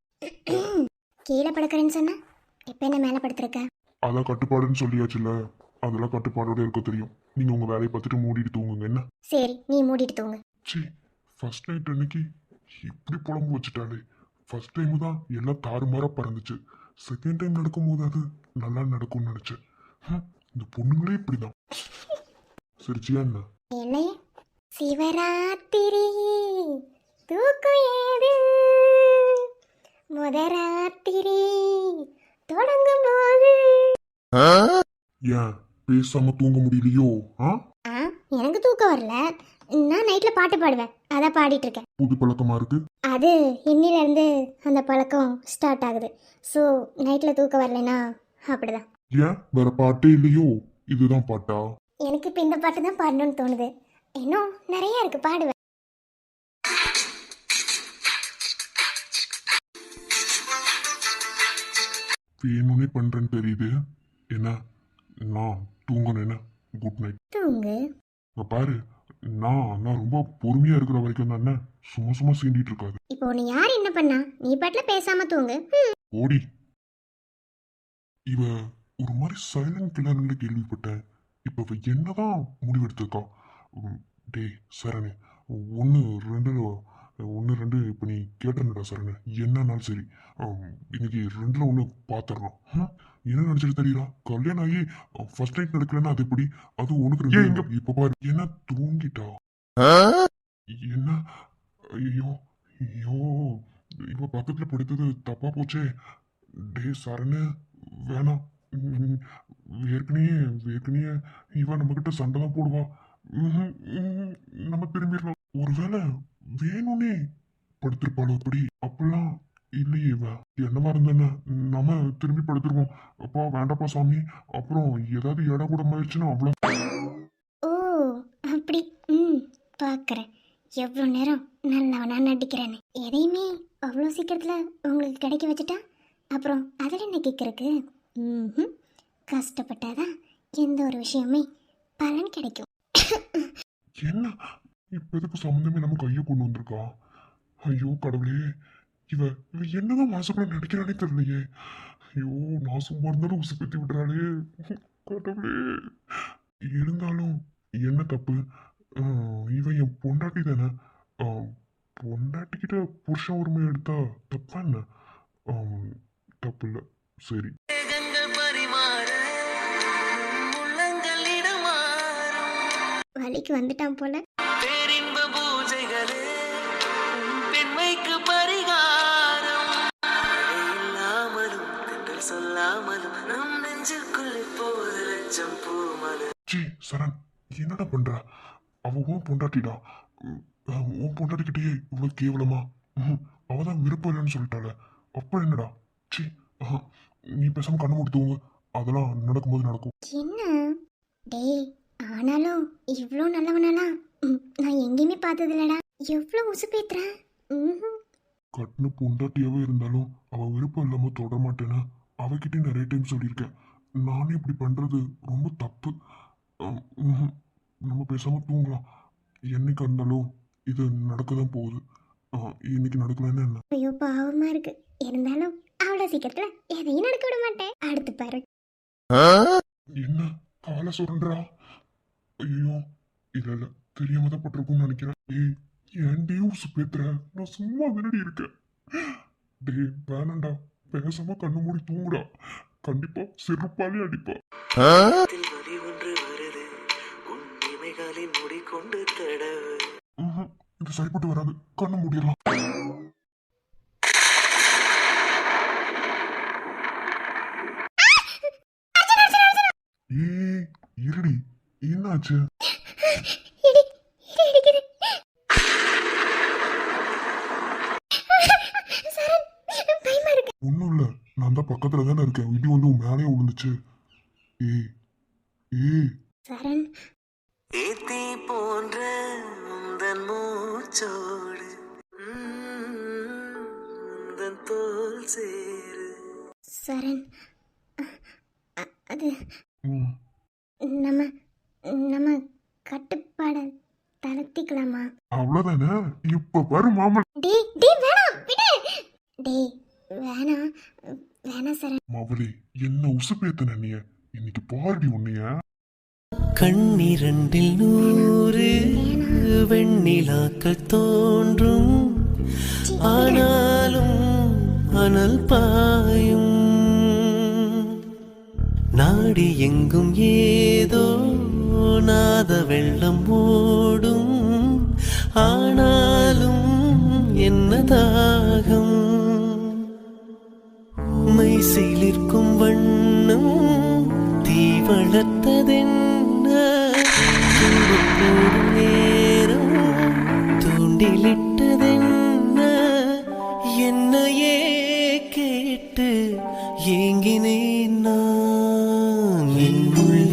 கீழே படுக்கிறேன்னு சொன்ன, இப்போ என்ன மேலே படுத்திருக்க? அதான் கட்டுப்பாடுன்னு சொல்லியாச்சுல்ல, அதெல்லாம் கட்டுப்பாடோட இருக்க தெரியும். நீங்க உங்க வேலையை பார்த்துட்டு மூடிட்டு தூங்குங்க. என்ன? சரி, நீ மூடிட்டு தூங்கு. சி, ஃபர்ஸ்ட் நைட் அன்னைக்கு இப்படி புலம்பு வச்சுட்டாலே. ஃபர்ஸ்ட் டைம் தான் எல்லாம் தாறுமாறா பறந்துச்சு. செகண்ட் டைம் நடக்கும் போது அது நல்லா நடக்கும்னு நினைச்சேன். இந்த பொண்ணுங்களே இப்படிதான். சிரிச்சியா என்ன? என்னையே சிவராத்திரி தூக்கம் ஏது, முதராத்திரி தொடங்கும் போது. ஏன் பேசாம தூங்க முடியலையோ? எனக்கு தூக்கம் வரல. நான் நைட்டில் பாட்டு பாடுவேன், அதான் பாடிட்டு இருக்கேன். புது பழக்கமா இருக்கு. அது இன்னிலேருந்து அந்த பழக்கம் ஸ்டார்ட் ஆகுது. ஸோ நைட்டில் தூக்கம் வரலைன்னா அப்படிதான். ஏன் வேற பாட்டே இல்லையோ? இதுதான் பாட்டா? எனக்கு இப்போ இந்த பாட்டு தான் பாடணும்னு தோணுது. இன்னும் நிறைய இருக்கு, பாடுவேன். வேணும்னே பண்றேன்னு தெரியுது. என்ன நான் தூங்கணும். Good night. தூங்கு. இங்க பாரு, நான் ரொம்ப பொறுமையா இருக்கிற வரைக்கும் தானே சும்மா சும்மா சீண்டிட்டு இருக்காது. இப்போ நீ யார் என்ன பண்ணா? நீ பாட்டில் பேசாம தூங்கு. ஓடி. இவ ஒரு மாதிரி சைலண்ட் கிளர்னு கேள்விப்பட்டேன். இப்ப இவ என்னதான் முடிவெடுத்திருக்கா? டேய் சரணு, ஒன்று ரெண்டு இப்போ நீ கேட்டனடா சரணு, என்னன்னாலும் சரி இன்னைக்கு ரெண்டுல ஒன்று பார்த்துடணும். என்ன நினைச்சிட்டு தெரியுதா? கல்யாணம் ஆகி ஃபர்ஸ்ட் நைட் நடக்கலன்னா அது எப்படி? அது உனக்கு ரெண்டு. இப்ப பாரு என்ன தூங்கிட்டா. என்ன? ஐயோ ஐயோ, இவ பக்கத்துல படுத்தது தப்பா போச்சே. டே சரணு வேணாம். ஏற்கனவே இவன் நம்ம கிட்ட சண்டை தான் போடுவா. நம்ம திரும்பிடலாம். ஒருவேளை வேணும்னே படுத்திருப்பாளோ? அப்படி அப்படிலாம் இல்லையே. இவ என்னவா இருந்தானே நம்ம திரும்பி படுத்துருவோம். அப்பா வேண்டாப்பா சாமி, அப்புறம் ஏதாவது இடம் கூட ஆயிடுச்சுன்னா அவ்வளோ. ஓ அப்படி. பார்க்குறேன் எவ்வளோ நேரம் நல்லவனா நடிக்கிறேன்னு. எதையுமே அவ்வளோ சீக்கிரத்தில் உங்களுக்கு கிடைக்க வச்சுட்டா அப்புறம் அதில் என்ன கேட்குறக்கு? கஷ்டப்பட்டாதான் எந்த ஒரு விஷயமே பலன் கிடைக்கும். என்ன இப்ப எதுக்கு சம்மந்தமே நம்ம கையை கொண்டு வந்திருக்கா? ஐயோ கடவுளே, இவ என்னதான் மனசுக்குள்ள நினைக்கிறானே தெரியலையே. ஐயோ நான் சும்மா இருந்தாலும் உசு பத்தி விடுறாளே கடவுளே. இருந்தாலும் என்ன தப்பு? இவன் என் பொண்டாட்டி தானே. பொண்டாட்டிக்கிட்ட புருஷன் உரிமை எடுத்தா தப்பா என்ன? தப்பு இல்லை. சரி. மேகங்கள் பரிமாற உள்ளங்கள் இடமாறும் வழிக்கு வந்துட்டான் போல. பேரின்ப பூஜைகளே பெண்மைக்கு பரிகாரம். இல்லாமலும் தென்றல் சொல்லாமலும் நம் நெஞ்சுக்குள் இப்போது லட்சம் பூமலர். ஜி சரண், என்னடா பண்ற? அவ உன் பொண்டாட்டிடா. உன் பொண்டாட்டிக்கிட்டே இவ்வளவு கேவலமா? அவதான் விருப்பம் இல்லைன்னு சொல்லிட்டால, அப்புறம் என்னடா? சி நீ பேசாம கண்ணு மூடி தூங்கு, அதெல்லாம் நடக்கும்போது நடக்கும். என்ன டேய், ஆனாலும் இவ்வளோ நல்லவனாலாம் நான் எங்கேயுமே பார்த்தது இல்லடா. எவ்வளோ உசுப்பேத்துறேன். கட்டின பொண்டாட்டியாவே இருந்தாலும் அவன் விருப்பம் இல்லாம தொட மாட்டேன்னா அவகிட்டே நிறைய டைம் சொல்லியிருக்கேன். நானே இப்படி பண்றது ரொம்ப தப்பு. நம்ம பேசாம தூங்கலாம். என்னைக்கு இருந்தாலும் இது நடக்கதான் போகுது. இன்னைக்கு நடக்கலன்னு என்ன? ஐயோ பாவமா இருக்கு. இருந்தாலும் அவ்வளோ சீக்கிரத்துல எதையும் நடக்க விட மாட்டேன். அடுத்து பாரு. என்ன காலை சுரண்டா? ஐயோ இல்ல இல்ல, தெரியாம தான் பட்டிருக்கும்னு நினைக்கிறேன். ஏய் ஏன்டி உசு பேத்துற? நான் சும்மா வினடி இருக்கேன். டேய் வேணாண்டா, பேசாம கண்ணு மூடி தூங்குடா. கண்டிப்பா செருப்பாலே அடிப்பா. வரி ஒன்று வருது உன் இமைகளின் முடி கொண்டு தடவு. இது சரிப்பட்டு வராது, கண்ணு மூடிடலாம். ஏய் இருடி, என்னாச்சு? ஒன்னும் இல்ல, நான் தான் பக்கத்துல தானே இருக்கேன். இடி வந்து உன் மேலேயே விழுந்துச்சு. ஏய் ஏய் சரண், ஏத்தி போன்ற உந்தன் மூச்சோடு உந்தன் தோல் சேரு. சரண், அது ம் நம்ம நம்ம கட்டுப்பாட தளர்த்திக்கலாமா? அவ்வளவுதானே. இப்ப பாரு மாமன். டேய் டேய் வேணாம் விடு. டேய் வேணாம் வேணாம் சரண். மவளே என்ன உசுப்பேத்தன நீ? இன்னைக்கு பாருடி உன்னைய. கண்ணிரண்டில் 100 வெண்ணிலாக்கள் தோன்றும், ஆனாலும் அனல் பாயும். நாடி எங்கும் ஏதோ நாத வெள்ளம் ஓடும், ஆனாலும் என்ன தாகம். மெய்சிலிருக்கும் வண்ணம் தீ வளர்த்ததென்ன, கூடும் நேரம் தூண்டிலிட்டதென்ன என்னையே கேட்டு ஏங்கினேன் நான் என் உள்ளே